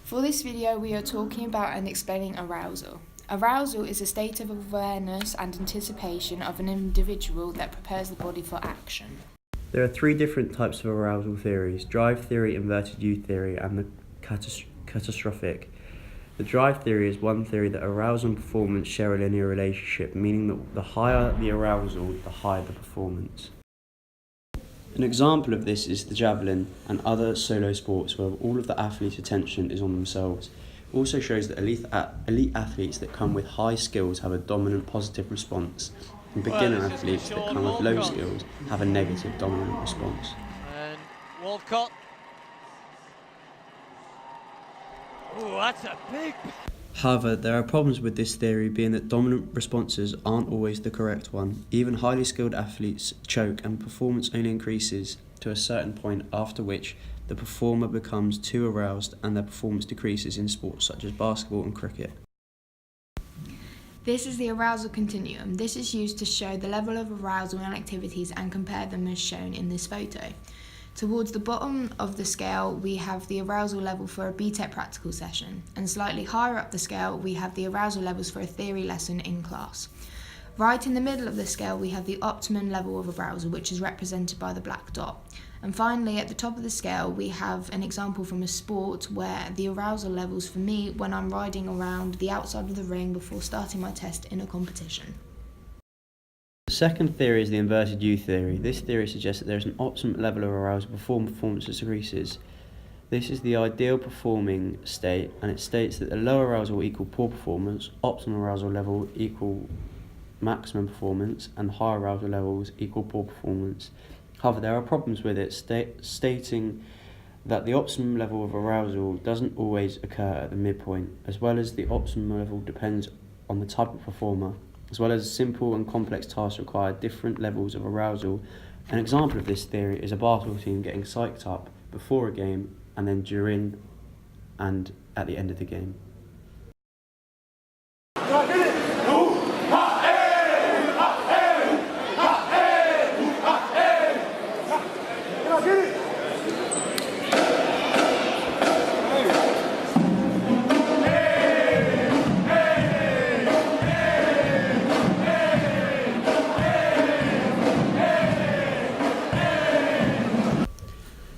For this video, we are talking about and explaining arousal. Arousal is a state of awareness and anticipation of an individual that prepares the body for action. There are three different types of arousal theories: drive theory, inverted U theory, and the catastrophic. The drive theory is one theory that arousal and performance share a linear relationship, meaning that the higher the arousal, the higher the performance. An example of this is the javelin and other solo sports where all of the athletes' attention is on themselves. It also shows that elite athletes that come with high skills have a dominant positive response, and beginner athletes that come with low skills have a negative dominant response. And Walcott. Oh, that's a big... However, there are problems with this theory, being that dominant responses aren't always the correct one. Even highly skilled athletes choke, and performance only increases to a certain point, after which the performer becomes too aroused and their performance decreases in sports such as basketball and cricket. This is the arousal continuum. This is used to show the level of arousal in activities and compare them as shown in this photo. Towards the bottom of the scale, we have the arousal level for a B-Tec practical session, and slightly higher up the scale, we have the arousal levels for a theory lesson in class. Right in the middle of the scale, we have the optimum level of arousal, which is represented by the black dot. And finally, at the top of the scale, we have an example from a sport where the arousal levels for me when I'm riding around the outside of the ring before starting my test in a competition. The second theory is the inverted U theory. This theory suggests that there is an optimum level of arousal before performance decreases. This is the ideal performing state, and it states that the low arousal will equal poor performance, optimal arousal level equal maximum performance, and high arousal levels equal poor performance. However, there are problems with it, stating that the optimum level of arousal doesn't always occur at the midpoint, as well as the optimum level depends on the type of performer, as well as simple and complex tasks require different levels of arousal. An example of this theory is a basketball team getting psyched up before a game and then during and at the end of the game.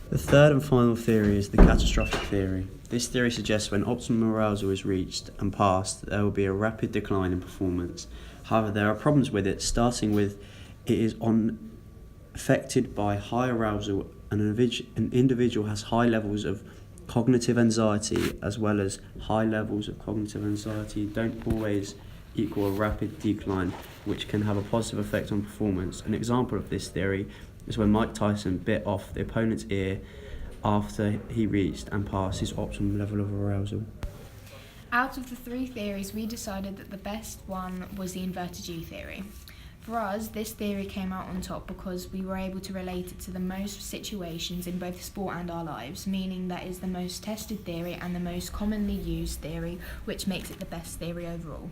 The third and final theory is the catastrophic theory. This theory suggests when optimum arousal is reached and passed, there will be a rapid decline in performance. However, there are problems with it, starting with it is affected by high arousal, and an individual has high levels of cognitive anxiety, as well as high levels of cognitive anxiety don't always equal a rapid decline, which can have a positive effect on performance. An example of this theory is when Mike Tyson bit off the opponent's ear after he reached and passed his optimum level of arousal. Out of the three theories, we decided that the best one was the inverted U theory. For us, this theory came out on top because we were able to relate it to the most situations in both sport and our lives, meaning that is the most tested theory and the most commonly used theory, which makes it the best theory overall.